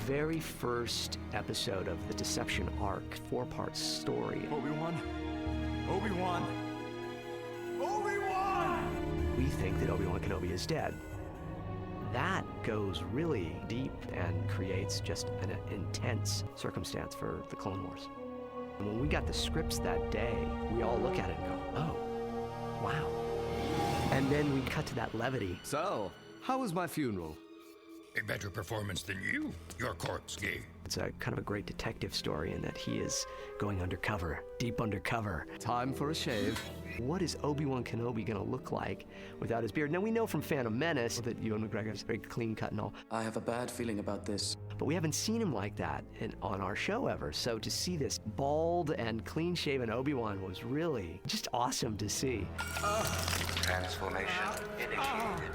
very first episode of the Deception arc, 4-part story. Obi-Wan! Obi-Wan! Obi-Wan! We think that Obi-Wan Kenobi is dead. That goes really deep and creates just an intense circumstance for the Clone Wars. And when we got the scripts that day, we all look at it and go, oh, wow. And then we cut to that levity. So, how was my funeral? A better performance than you, your corpse gave. It's a kind of a great detective story in that he is going undercover, deep undercover. Time for a shave. What is Obi-Wan Kenobi going to look like without his beard? Now, we know from Phantom Menace that Ewan McGregor's very clean cut and all. I have a bad feeling about this. But we haven't seen him like that on our show ever. So to see this bald and clean-shaven Obi-Wan was really just awesome to see. Transformation initiated.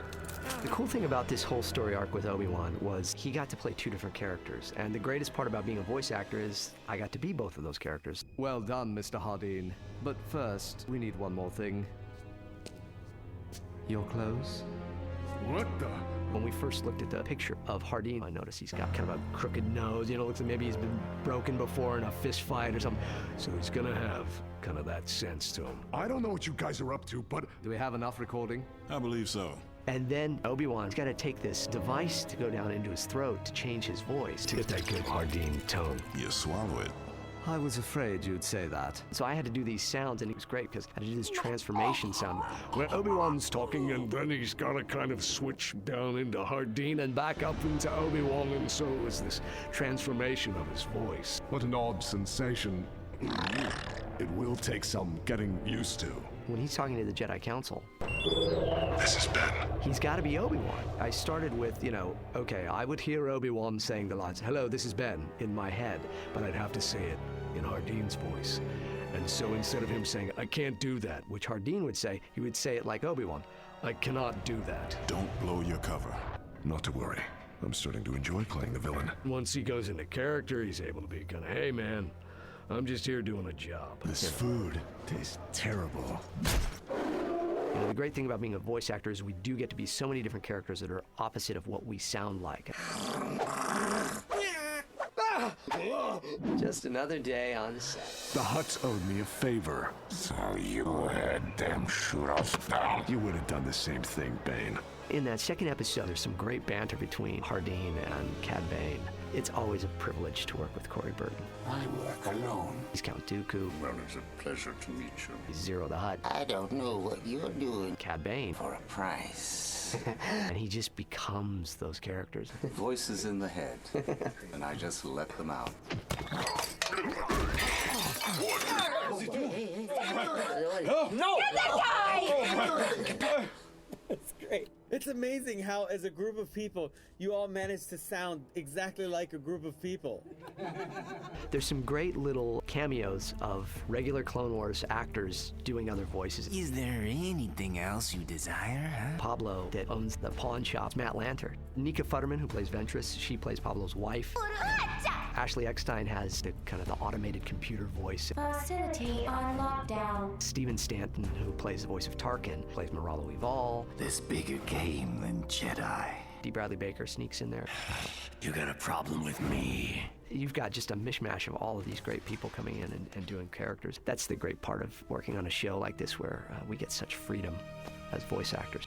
The cool thing about this whole story arc with Obi-Wan was he got to play 2 different characters. And the greatest part about being a voice actor is I got to be both of those characters. Well done, Mr. Hardeen. But first, we need one more thing. Your clothes? What the? When we first looked at the picture of Hardeen, I noticed he's got kind of a crooked nose. You know, looks like maybe he's been broken before in a fist fight or something. So he's gonna have kind of that sense to him. I don't know what you guys are up to, but... Do we have enough recording? I believe so. And then Obi-Wan's got to take this device to go down into his throat to change his voice, to get that good Hardeen tone. You swallow it. I was afraid you'd say that. So I had to do these sounds, and it was great because I had to do this transformation sound where Obi-Wan's talking, and then he's got to kind of switch down into Hardeen and back up into Obi-Wan, and so it was this transformation of his voice. What an odd sensation. It will take some getting used to. When he's talking to the Jedi Council, This is Ben. he's got to be Obi-Wan. I started with, okay, I would hear Obi-Wan saying the lines, "Hello, this is Ben," in my head, but I'd have to say it in Hardeen's voice. And so instead of him saying, "I can't do that," which Hardeen would say, he would say it like Obi-Wan, "I cannot do that." Don't blow your cover. Not to worry. I'm starting to enjoy playing the villain. Once he goes into character, he's able to be kind of, "Hey, man, I'm just here doing a job." This food tastes terrible. The great thing about being a voice actor is we do get to be so many different characters that are opposite of what we sound like. Just another day on set. The Hutts owed me a favor. So you had them shoot us down. You would have done the same thing, Bane. In that second episode, there's some great banter between Hardeen and Cad Bane. It's always a privilege to work with Corey Burton. I work alone. He's Count Dooku. Well, it's a pleasure to meet you. He's Zero the Hutt. I don't know what you're doing Cad Bane. for a price. And he just becomes those characters. Voices in the head, and I just let them out. No! Get that guy! That's great. It's amazing how, as a group of people, you all manage to sound exactly like a group of people. There's some great little cameos of regular Clone Wars actors doing other voices. Is there anything else you desire, huh? Pablo, that owns the pawn shop, Matt Lanter. Nika Futterman, who plays Ventress, she plays Pablo's wife. Ashley Eckstein has the kind of the automated computer voice. Facility on lockdown. Steven Stanton, who plays the voice of Tarkin, plays Moralo Eval. This bigger game than Jedi. D. Bradley Baker sneaks in there. You got a problem with me? You've got just a mishmash of all of these great people coming in and doing characters. That's the great part of working on a show like this where we get such freedom as voice actors.